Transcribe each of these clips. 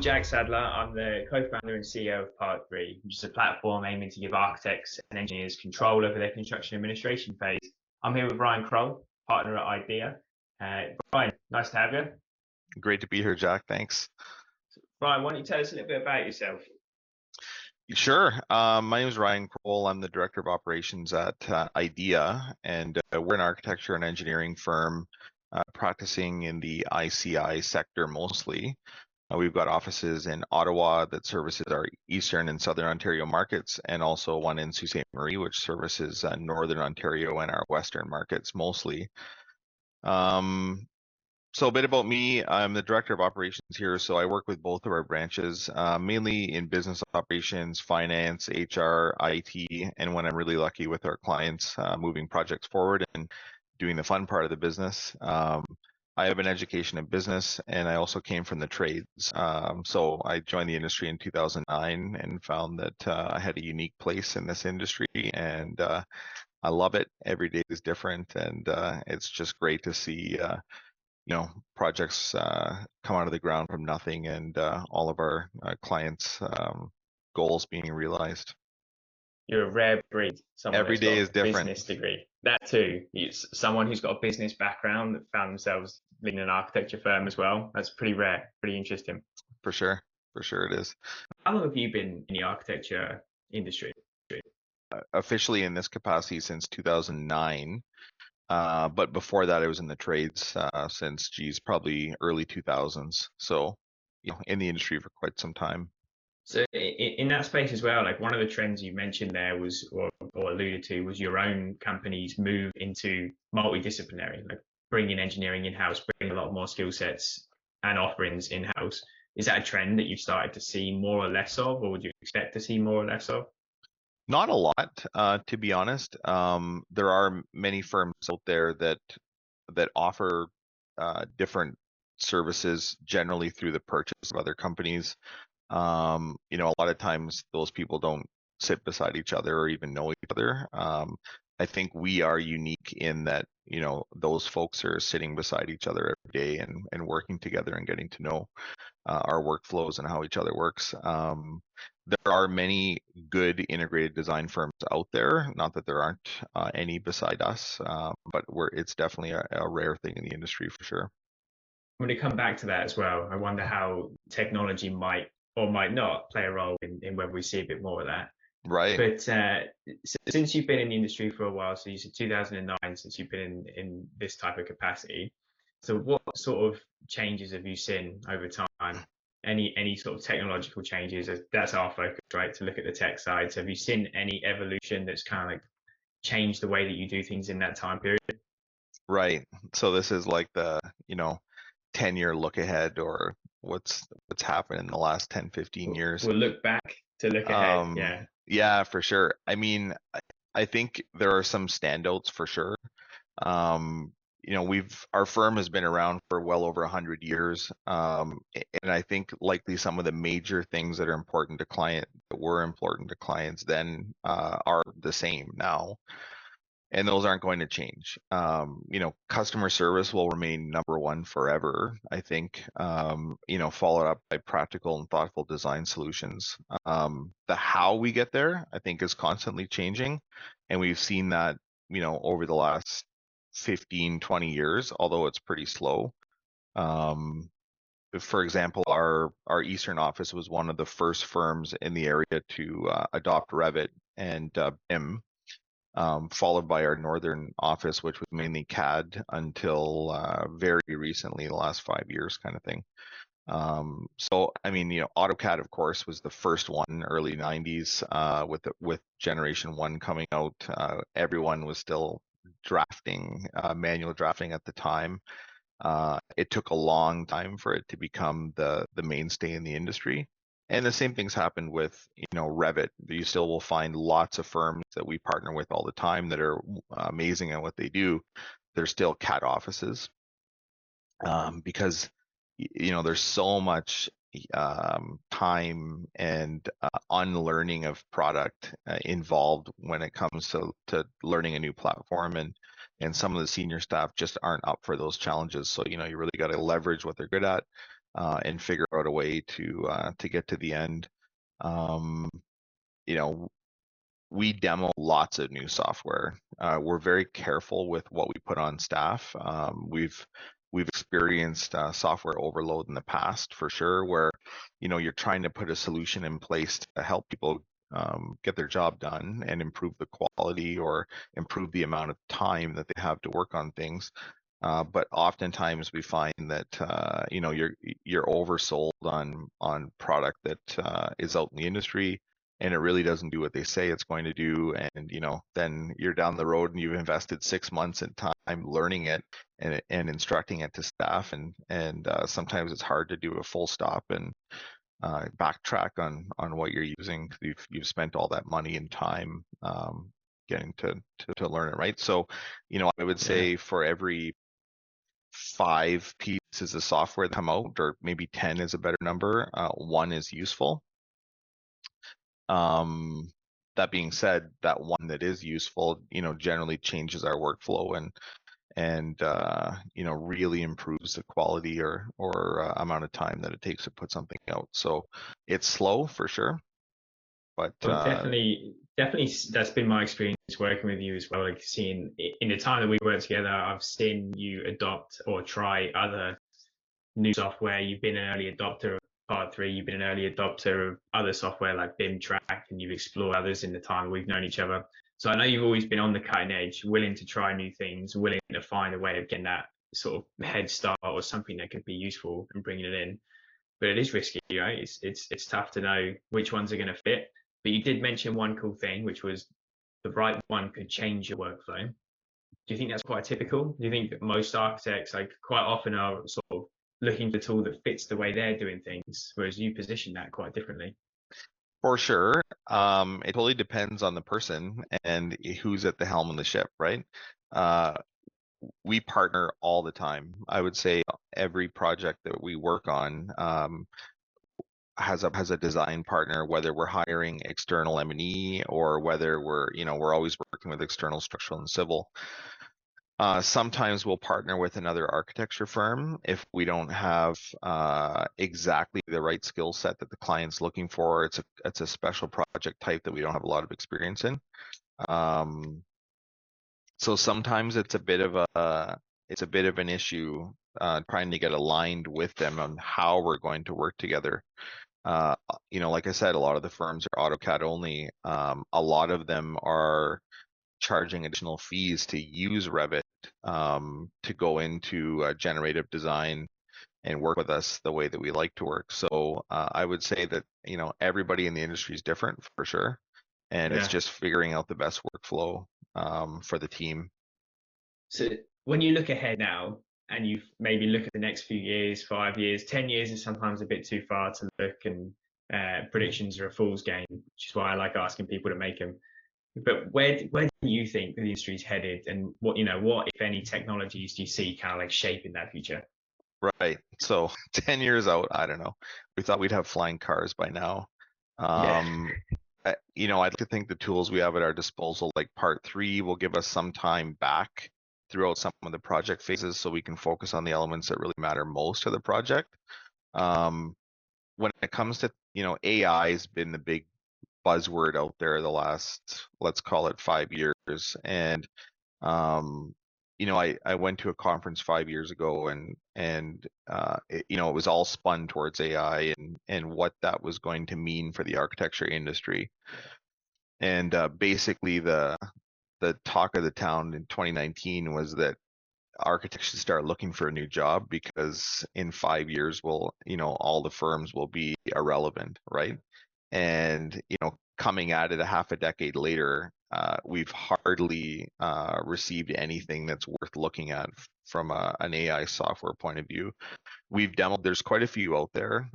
I'm Jack Sadler. I'm the co-founder and CEO of Part 3, which is a platform aiming to give architects and engineers control over their construction administration phase. I'm here with Ryan Crowle, partner at IDEA. Ryan, nice to have you. Great to be here, Jack. Thanks. Ryan, why don't you tell us a little bit about yourself? Sure. My name is Ryan Crowle. I'm the director of operations at IDEA, and we're an architecture and engineering firm practicing in the ICI sector mostly. We've got offices in Ottawa that services our Eastern and Southern Ontario markets, and also one in Sault Ste. Marie, which services Northern Ontario and our Western markets mostly. So a bit about me, I'm the director of operations here, so I work with both of our branches, mainly in business operations, finance, HR, IT, and when I'm really lucky with our clients, moving projects forward and doing the fun part of the business. I have an education in business, and I also came from the trades. So I joined the industry in 2009 and found that I had a unique place in this industry, and I love it. Every day is different, and it's just great to see projects come out of the ground from nothing, and all of our clients' goals being realized. You're a rare breed. Someone Every that's day got is a different. business degree. That too. It's someone who's got a business background that found themselves leading an architecture firm as well. That's pretty rare, pretty interesting. For sure it is. How long have you been in the architecture industry? Officially in this capacity since 2009. But before that, I was in the trades since, probably early 2000s. So, in the industry for quite some time. So in that space as well, like one of the trends you mentioned there was, or alluded to, was your own company's move into multi-disciplinary, like bringing engineering in-house, bringing a lot more skill sets and offerings in-house. Is that a trend that you've started to see more or less of, or would you expect to see more or less of? Not a lot, to be honest. There are many firms out there that offer different services, generally through the purchase of other companies. A lot of times those people don't sit beside each other or even know each other. I think we are unique in that, those folks are sitting beside each other every day and working together and getting to know our workflows and how each other works. There are many good integrated design firms out there, not that there aren't any beside us, but it's definitely a rare thing in the industry for sure. When we come back to that as well, I wonder how technology might or might not play a role in whether we see a bit more of that. Right. But since you've been in the industry for a while, so you said 2009, since you've been in this type of capacity, so what sort of changes have you seen over time? Any sort of technological changes? That's our focus, right? To look at the tech side. So have you seen any evolution that's kind of like changed the way that you do things in that time period? Right. So this is like the, 10-year look ahead, or what's happened in the last 10, 15 years. We'll look back to look ahead. Yeah. Yeah, for sure. I mean, I think there are some standouts for sure. Our firm has been around for well over 100 years. And I think likely some of the major things that were important to clients then are the same now. And those aren't going to change. Customer service will remain number one forever, I think, followed up by practical and thoughtful design solutions. The how we get there, I think, is constantly changing. And we've seen that, over the last 15, 20 years, although it's pretty slow. For example, our Eastern office was one of the first firms in the area to adopt Revit and BIM. Followed by our Northern office, which was mainly CAD until very recently, the last 5 years kind of thing. So, I mean, AutoCAD, of course, was the first one, early 90s, with Generation 1 coming out. Everyone was still drafting, manual drafting at the time. It took a long time for it to become the mainstay in the industry. And the same things happened with, Revit. You still will find lots of firms that we partner with all the time that are amazing at what they do. They're still CAD offices because, there's so much time and unlearning of product involved when it comes to learning a new platform, and some of the senior staff just aren't up for those challenges. So, you really got to leverage what they're good at, and figure out a way to get to the end. Um, you know, we demo lots of new software. We're very careful with what we put on staff. We've experienced software overload in the past for sure, where you're trying to put a solution in place to help people get their job done and improve the quality or improve the amount of time that they have to work on things. But oftentimes we find that you're oversold on product that is out in the industry, and it really doesn't do what they say it's going to do. And then you're down the road and you've invested 6 months in time learning it and instructing it to staff, and sometimes it's hard to do a full stop and backtrack on what you're using. You've spent all that money and time getting to learn it, right? So I would Yeah. say for every 5 pieces of software that come out, or maybe 10 is a better number, 1 is useful. That being said, that one that is useful, generally changes our workflow and really improves the quality or amount of time that it takes to put something out. So it's slow for sure, but Well, definitely, that's been my experience working with you as well. Like seeing in the time that we worked together, I've seen you adopt or try other new software. You've been an early adopter of Part 3. You've been an early adopter of other software like BIM Track, and you've explored others in the time that we've known each other. So I know you've always been on the cutting edge, willing to try new things, willing to find a way of getting that sort of head start or something that could be useful and bringing it in. But it is risky, right? It's tough to know which ones are going to fit. But you did mention one cool thing, which was the right one could change your workflow. Do you think that's quite typical? Do you think that most architects, like quite often, are sort of looking for a tool that fits the way they're doing things, whereas you position that quite differently? for sure, it totally depends on the person and who's at the helm of the ship, right? Uh, we partner all the time. I would say every project that we work on has a design partner, whether we're hiring external M&E or whether we're always working with external structural and civil. Sometimes we'll partner with another architecture firm if we don't have exactly the right skill set that the client's looking for. It's a special project type that we don't have a lot of experience in. So sometimes it's a bit of an issue trying to get aligned with them on how we're going to work together. Like I said, a lot of the firms are AutoCAD only. A lot of them are charging additional fees to use Revit to go into generative design and work with us the way that we like to work. So I would say that everybody in the industry is different for sure, and it's Yeah. just figuring out the best workflow for the team. So when you look ahead now and you maybe look at the next few years, 5 years, 10 years is sometimes a bit too far to look, and predictions are a fool's game, which is why I like asking people to make them. But where do you think the industry's headed, and what if any technologies do you see kind of like shaping that future? Right. So 10 years out, I don't know. We thought we'd have flying cars by now. Yeah. I'd like to think the tools we have at our disposal, like Part 3, will give us some time back throughout some of the project phases so we can focus on the elements that really matter most to the project. When it comes to, AI has been the big buzzword out there the last, let's call it 5 years. And I went to a conference 5 years ago, and it was all spun towards AI and what that was going to mean for the architecture industry. And basically, the talk of the town in 2019 was that architects should start looking for a new job because in 5 years, all the firms will be irrelevant, right? And coming at it a half a decade later, we've hardly received anything that's worth looking at from an AI software point of view. We've demoed, there's quite a few out there,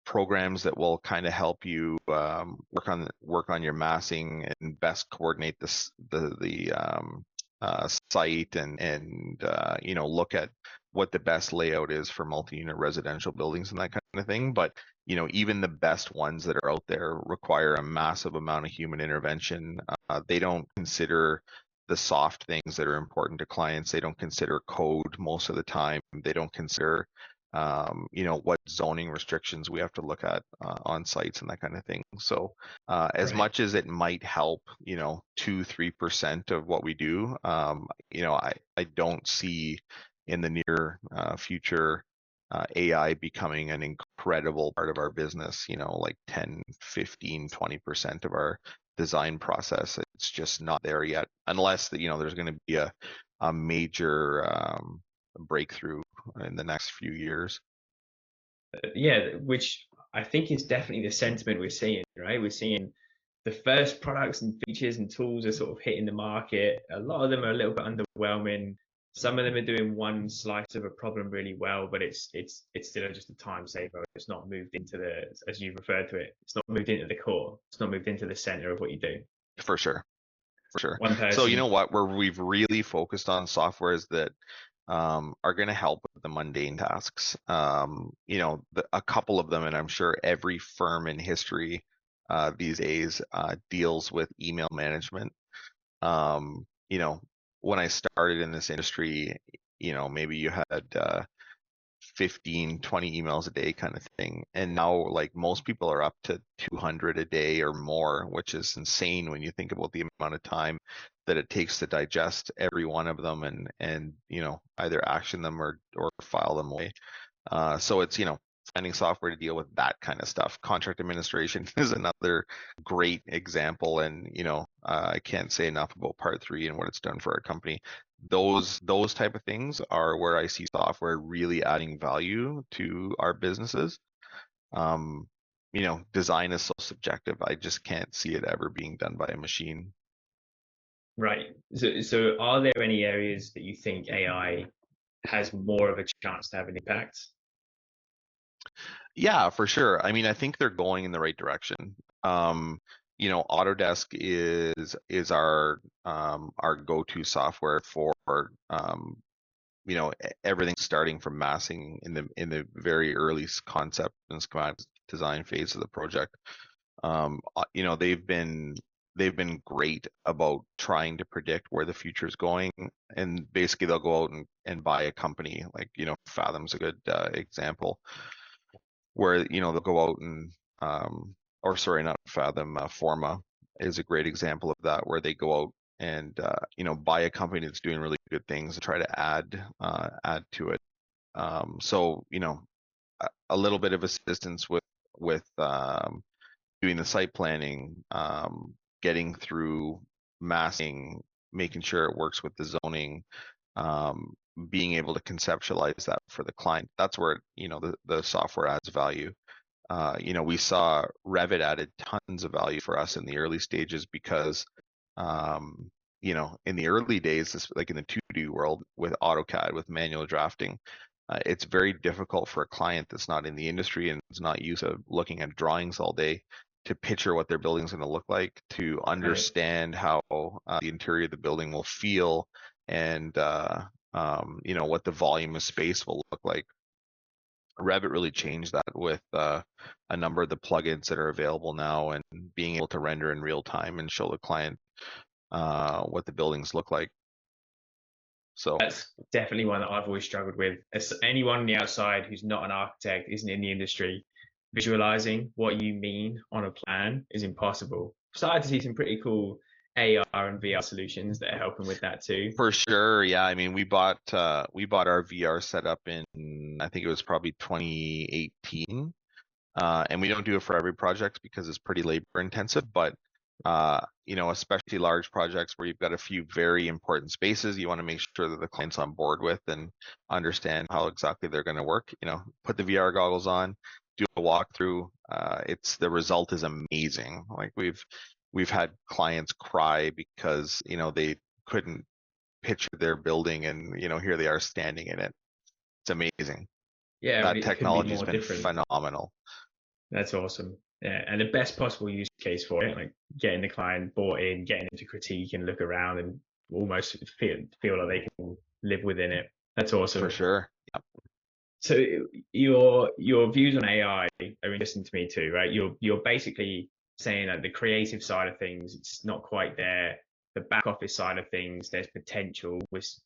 programs that will kind of help you work on your massing and best coordinate the site and look at what the best layout is for multi-unit residential buildings and that kind of thing. But even the best ones that are out there require a massive amount of human intervention. They don't consider the soft things that are important to clients. They don't consider code most of the time. They don't consider what zoning restrictions we have to look at on sites and that kind of thing. So as Right. much as it might help, 2-3% of what we do, I don't see in the near future AI becoming an incredible part of our business, like 10, 15, 20% of our design process. It's just not there yet, unless there's going to be a major breakthrough in the next few years. Yeah, which I think is definitely the sentiment we're seeing, right? We're seeing the first products and features and tools are sort of hitting the market. A lot of them are a little bit underwhelming. Some of them are doing one slice of a problem really well, but it's still just a time saver. It's not moved into the, as you referred to it, it's not moved into the core. It's not moved into the center of what you do. For sure. For sure. One So you know person, what? Where we've really focused on softwares that are going to help with the mundane tasks. A couple of them, and I'm sure every firm in history these days deals with email management. Um, you know, when I started in this industry, maybe you had 15, 20 emails a day kind of thing. And now, like, most people are up to 200 a day or more, which is insane when you think about the amount of time that it takes to digest every one of them and either action them or file them away. So it's, finding software to deal with that kind of stuff. Contract administration is another great example. And, I can't say enough about part three and what it's done for our company. Those type of things are where I see software really adding value to our businesses. Um, Design is so subjective. I just can't see it ever being done by a machine. right? So are there any areas that you think AI has more of a chance to have an impact? Yeah, for sure. I mean, I think they're going in the right direction. Um, Autodesk is our go-to software for everything starting from massing in the very early concept and schematic design phase of the project. They've been great about trying to predict where the future is going, and basically they'll go out and buy a company like Fathom's a good example where they'll go out and or sorry, not Fathom, Forma is a great example of that, where they go out and buy a company that's doing really good things and try to add to it. So a little bit of assistance with doing the site planning, getting through massing, making sure it works with the zoning, um, being able to conceptualize that for the client. That's where the software adds value. We saw Revit added tons of value for us in the early stages because, in the early days, like in the 2D world with AutoCAD, with manual drafting, it's very difficult for a client that's not in the industry and is not used to looking at drawings all day to picture what their building's going to look like, to Right. understand how the interior of the building will feel, and what the volume of space will look like. Revit really changed that with a number of the plugins that are available now, and being able to render in real time and show the client what the buildings look like. So That's definitely one that I've always struggled with. As anyone on the outside who's not an architect, isn't in the industry, visualizing what you mean on a plan is impossible. Started to see some pretty cool AR and VR solutions that are helping with that too. for sure, yeah. I mean, we bought our VR setup in, I think it was probably 2018. And we don't do it for every project because it's pretty labor intensive, but especially large projects where you've got a few very important spaces you want to make sure that the client's on board with and understand how exactly they're going to work. Put the VR goggles on, do a walkthrough. The result is amazing. Like we've had clients cry because they couldn't picture their building, and here they are standing in it. It's amazing. Yeah, That it couldn't be technology has more been different. phenomenal. That's awesome. Yeah, and the best possible use case for it, like getting the client bought in, getting them to critique and look around and almost feel like they can live within it. That's For awesome. sure. So your views on AI are interesting to me too, right? You're basically saying that the creative side of things, it's not quite there. The back office side of things, there's potential, was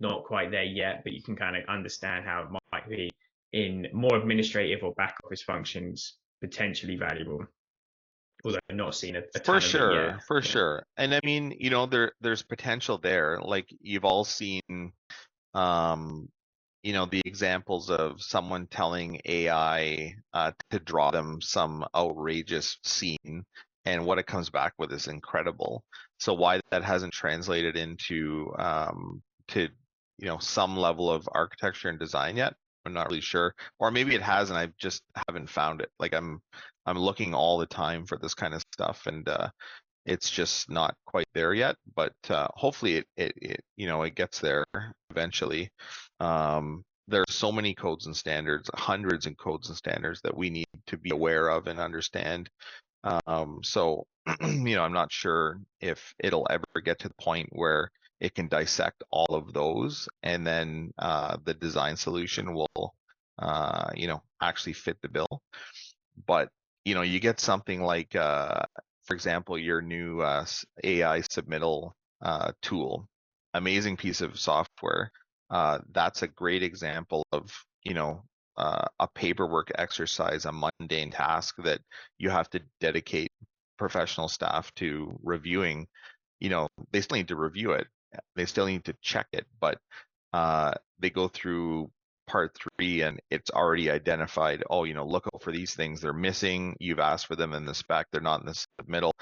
not quite there yet, but you can kind of understand how it might be. in more administrative or back office functions potentially valuable, although I'm not seeing a For ton of it yet. sure, for Yeah. sure. And I mean, there's potential there. Like you've all seen, um, the examples of someone telling AI to draw them some outrageous scene, and what it comes back with is incredible. So why that hasn't translated into to some level of architecture and design yet, I'm not really sure. Or maybe it has, and I just haven't found it. Like I'm looking all the time for this kind of stuff, and it's just not quite there yet, but hopefully it gets there eventually. There are so many codes and standards, hundreds of codes and standards that we need to be aware of and understand. So I'm not sure if it'll ever get to the point where it can dissect all of those, and then the design solution will actually fit the bill. But you get something like for example, your new AI submittal tool, amazing piece of software. That's a great example of, a paperwork exercise, a mundane task that you have to dedicate professional staff to reviewing. They still need to review it. They still need to check it, but they go through part 3 and it's already identified, oh, look out for these things, they're missing, you've asked for them in the spec, they're not in the submittal.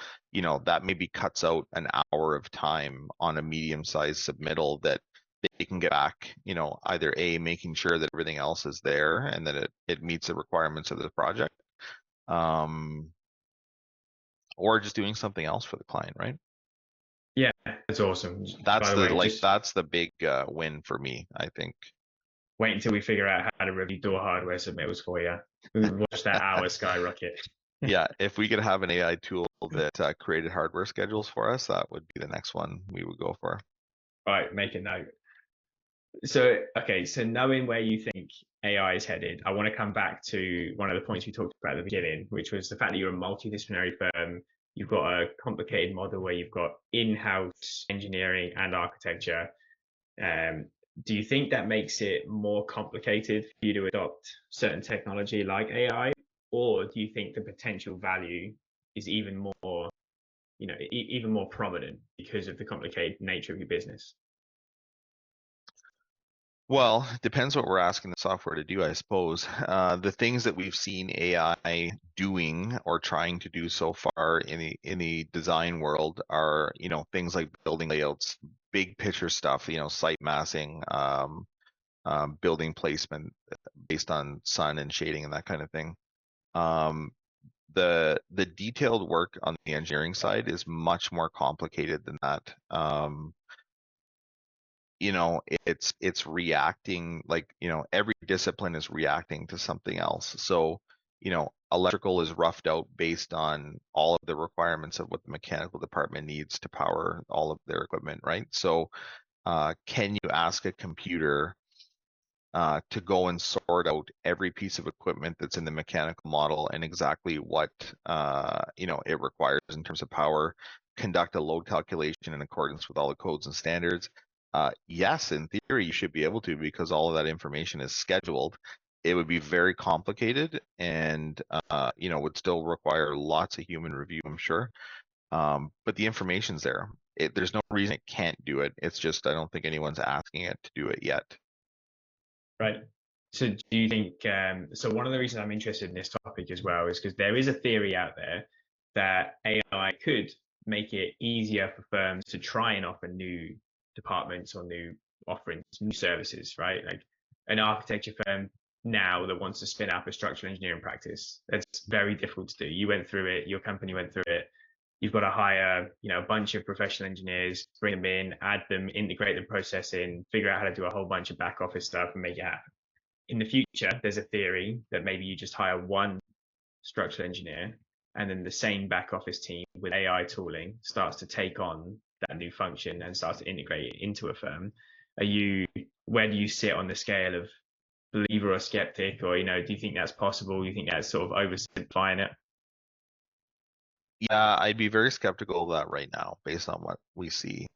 That maybe cuts out an hour of time on a medium-sized submittal that they can get back, either making sure that everything else is there and that it meets the requirements of the project, or just doing something else for the client, right? Yeah, that's awesome. That's By the the way, just that's the big win for me, I think. wait until we figure out how to review door hardware submittals for you. We watch that hour skyrocket. Yeah, if we could have an AI tool that created hardware schedules for us, that would be the next one we would go for. Right, make a note. So, okay, so knowing where you think AI is headed, I want to come back to one of the points we talked about at the beginning, which was the fact that you're a multidisciplinary firm. You've got a complicated model where you've got in-house engineering and architecture. Um, do you think that makes it more complicated for you to adopt certain technology like AI, or do you think the potential value is even more, even more prominent because of the complicated nature of your business? Well, it depends what we're asking the software to do, I suppose. The things that we've seen AI doing or trying to do so far in the design world are, things like building layouts, big picture stuff, site massing, building placement based on sun and shading and that kind of thing. Um, the detailed work on the engineering side is much more complicated than that. It's reacting, like, every discipline is reacting to something else. So electrical is roughed out based on all of the requirements of what the mechanical department needs to power all of their equipment, right? So can you ask a computer to go and sort out every piece of equipment that's in the mechanical model and exactly what it requires in terms of power, conduct a load calculation in accordance with all the codes and standards? Yes, in theory you should be able to, because all of that information is scheduled. It would be very complicated and would still require lots of human review, I'm sure. But the information's there. There's no reason it can't do it. It's just I don't think anyone's asking it to do it yet. Right. So do you think, so one of the reasons I'm interested in this topic as well is because there is a theory out there that AI could make it easier for firms to try and offer new departments or new offerings, new services, right? Like an architecture firm now that wants to spin up a structural engineering practice, that's very difficult to do. You went through it, your company went through it. You've got to hire, a bunch of professional engineers, bring them in, add them, integrate the process in, figure out how to do a whole bunch of back office stuff and make it happen. In the future, there's a theory that maybe you just hire one structural engineer and then the same back office team with AI tooling starts to take on that new function and starts to integrate it into a firm. Where do you sit on the scale of believer or skeptic, or, do you think that's possible? You think that's sort of oversimplifying it? Yeah, I'd be very skeptical of that right now based on what we see.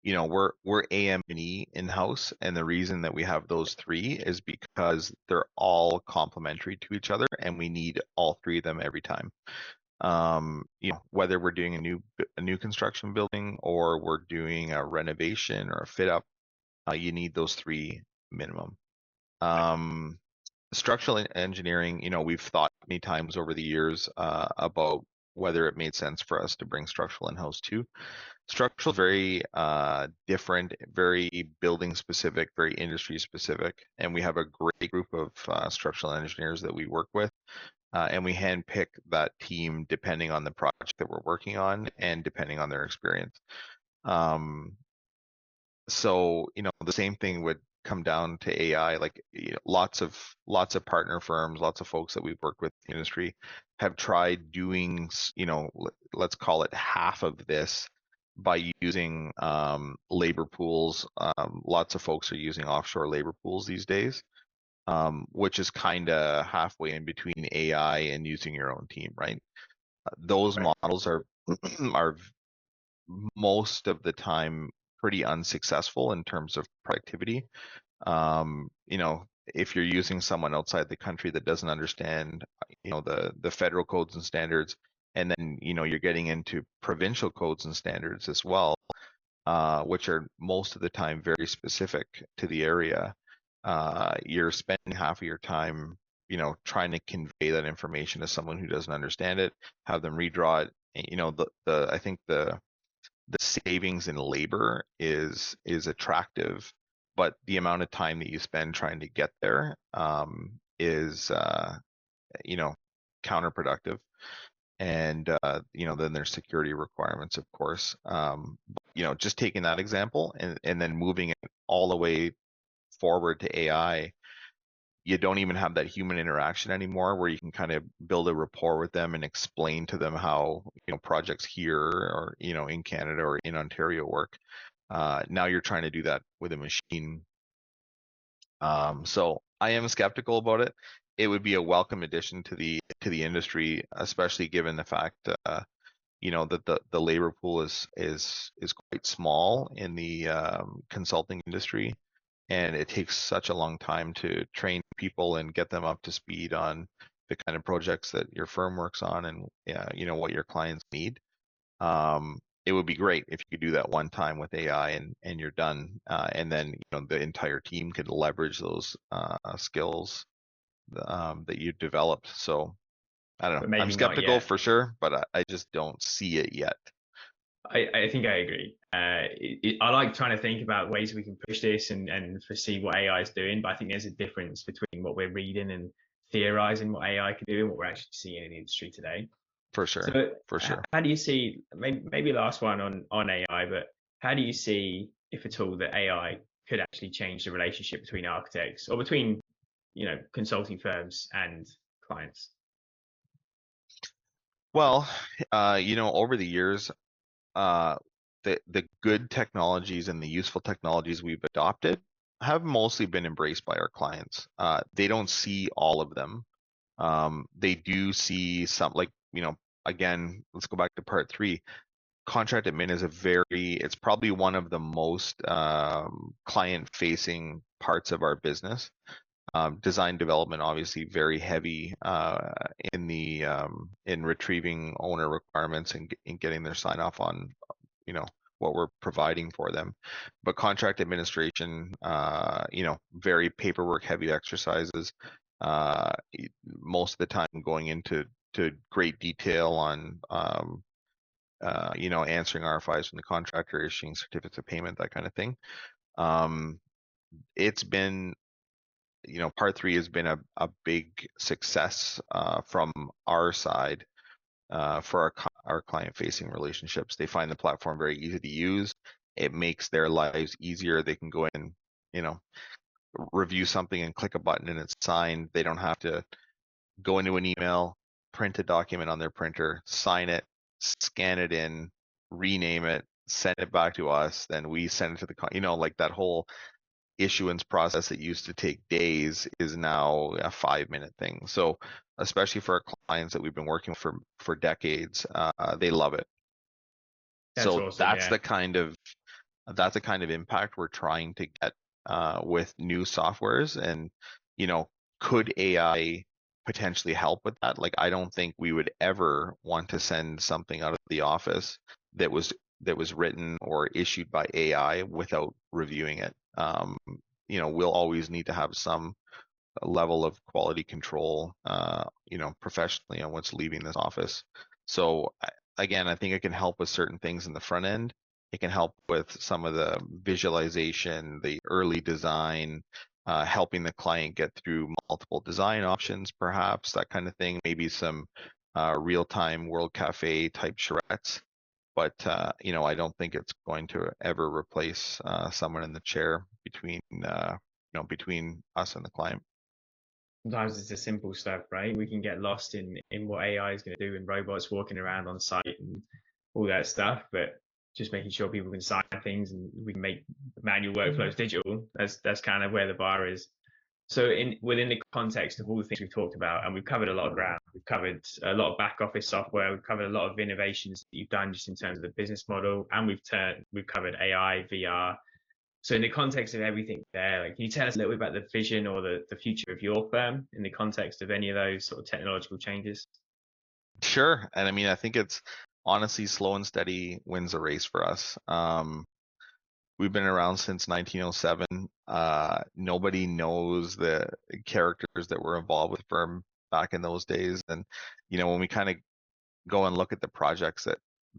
we're AM&E in-house, and the reason that we have those three is because they're all complementary to each other, and we need all three of them every time. Whether we're doing a new construction building or we're doing a renovation or a fit up, you need those three minimum. Structural engineering, we've thought many times over the years about whether it made sense for us to bring structural in-house too. Structural is very different, very building specific, very industry specific, and we have a great group of structural engineers that we work with, and we handpick that team depending on the project that we're working on and depending on their experience. So the same thing would come down to AI. Like lots of partner firms, lots of folks that we've worked with in the industry have tried doing let's call it half of this by using labor pools. Lots of folks are using offshore labor pools these days, which is kind of halfway in between AI and using your own team, right? Those Right. models are most of the time pretty unsuccessful in terms of productivity. If you're using someone outside the country that doesn't understand, the federal codes and standards, and then you're getting into provincial codes and standards as well, which are most of the time very specific to the area. You're spending half of your time, trying to convey that information to someone who doesn't understand it, have them redraw it. I think the savings in labor is attractive, but the amount of time that you spend trying to get there is counterproductive. And then there's security requirements, of course. Just taking that example and then moving it all the way forward to AI, you don't even have that human interaction anymore where you can kind of build a rapport with them and explain to them how projects here or in Canada or in Ontario work. Now you're trying to do that with a machine. So I am skeptical about it. It would be a welcome addition to the industry, especially given the fact that the labor pool is quite small in the consulting industry, and it takes such a long time to train people and get them up to speed on the kind of projects that your firm works on and what your clients need. It would be great if you could do that one time with AI and you're done, and then the entire team could leverage those skills that you developed. So I don't But know. I'm maybe not skeptical yet. for sure, but I just don't see it yet. I think I agree. I like trying to think about ways we can push this and foresee what AI is doing, but I think there's a difference between what we're reading and theorizing what AI can do and what we're actually seeing in the industry today. For sure. So, For sure. how do you see, maybe last one on AI, but how do you see, if at all, that AI could actually change the relationship between architects or between, consulting firms and clients? Well, over the years, the good technologies and the useful technologies we've adopted have mostly been embraced by our clients. They don't see all of them. They do see some, like, again, let's go back to part 3. Contract admin is it's probably one of the most client-facing parts of our business. Design development, obviously, very heavy in retrieving owner requirements and getting their sign off on what we're providing for them. But contract administration, very paperwork heavy exercises. Most of the time going into great detail on answering RFIs from the contractor, issuing certificates of payment, that kind of thing. It's been part 3 has been a big success from our side for our client-facing relationships. They find the platform very easy to use. It makes their lives easier. They can go in, review something and click a button and it's signed. They don't have to go into an email, print a document on their printer, sign it, scan it in, rename it, send it back to us. Then we send it to the, like that whole issuance process that used to take days is now a 5-minute thing. So especially for our clients that we've been working for decades, they love it. That's So awesome. that's Yeah. the kind of that's the kind of impact we're trying to get with new softwares. And, could AI potentially help with that? Like, I don't think we would ever want to send something out of the office that was written or issued by AI without reviewing it. We'll always need to have some level of quality control, professionally on what's leaving this office. So again, I think it can help with certain things in the front end. It can help with some of the visualization, the early design, helping the client get through multiple design options, perhaps that kind of thing. Maybe some real-time World Cafe type charrettes. But I don't think it's going to ever replace someone in the chair between us and the client. Sometimes it's the simple stuff, right? We can get lost in what AI is going to do and robots walking around on site and all that stuff, but just making sure people can sign things and we can make manual workflows digital. That's kind of where the bar is. So within the context of all the things we've talked about, and we've covered a lot of ground, we've covered a lot of back office software, we've covered a lot of innovations that you've done just in terms of the business model, and we've covered AI, VR. So in the context of everything there, like, can you tell us a little bit about the vision or the future of your firm in the context of any of those sort of technological changes? Sure. And I mean, I think it's honestly slow and steady wins a race for us. We've been around since 1907. Nobody knows the characters that were involved with the firm back in those days. And, when we kind of go and look at the projects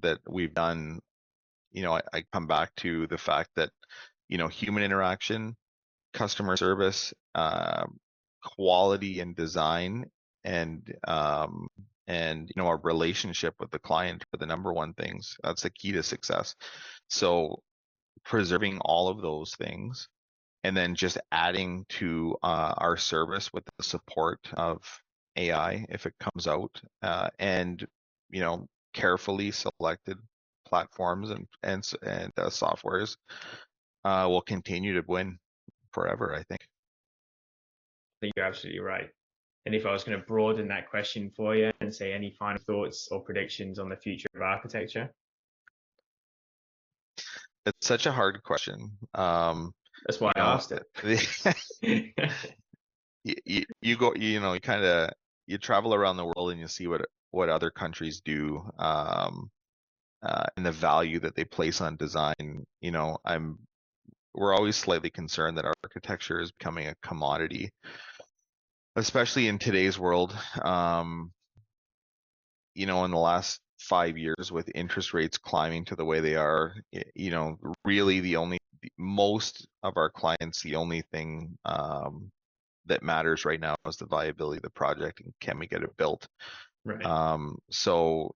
that we've done, I come back to the fact that, human interaction, customer service, quality and design, and our relationship with the client are the number one things. That's the key to success. So preserving all of those things, and then just adding to our service with the support of AI if it comes out, and carefully selected platforms and softwares will continue to win forever, I think. I think you're absolutely right. And if I was going to broaden that question for you and say any final thoughts or predictions on the future of architecture? It's such a hard question. That's why I asked it. You go, you kind of travel around the world and you see what other countries do, and the value that they place on design. We're always slightly concerned that architecture is becoming a commodity, especially in today's world. In the last 5 years, with interest rates climbing to the way they are, really most of our clients, the only thing that matters right now is the viability of the project and can we get it built. Right. So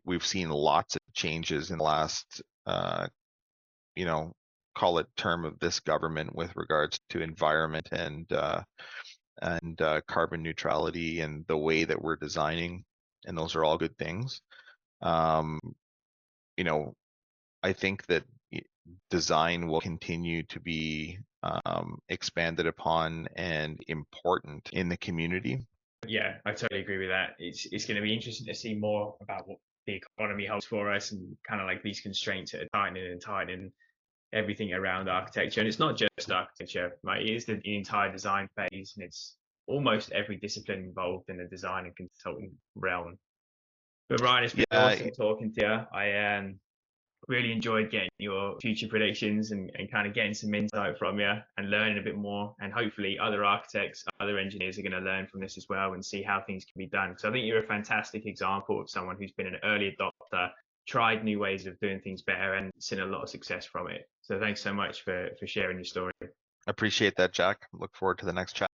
we've seen lots of changes in the last call it term of this government with regards to environment and carbon neutrality and the way that we're designing, and those are all good things. I think that design will continue to be expanded upon and important in the community. Yeah, I totally agree with that. It's going to be interesting to see more about what the economy holds for us and kind of like these constraints that are tightening everything around architecture. And it's not just architecture, right? It is the entire design phase, and it's almost every discipline involved in the design and consulting realm. But Ryan, it's been awesome talking to you. I really enjoyed getting your future predictions and kind of getting some insight from you and learning a bit more. And hopefully other architects, other engineers are going to learn from this as well and see how things can be done. So I think you're a fantastic example of someone who's been an early adopter, tried new ways of doing things better, and seen a lot of success from it. So thanks so much for sharing your story. Appreciate that, Jack. Look forward to the next chat.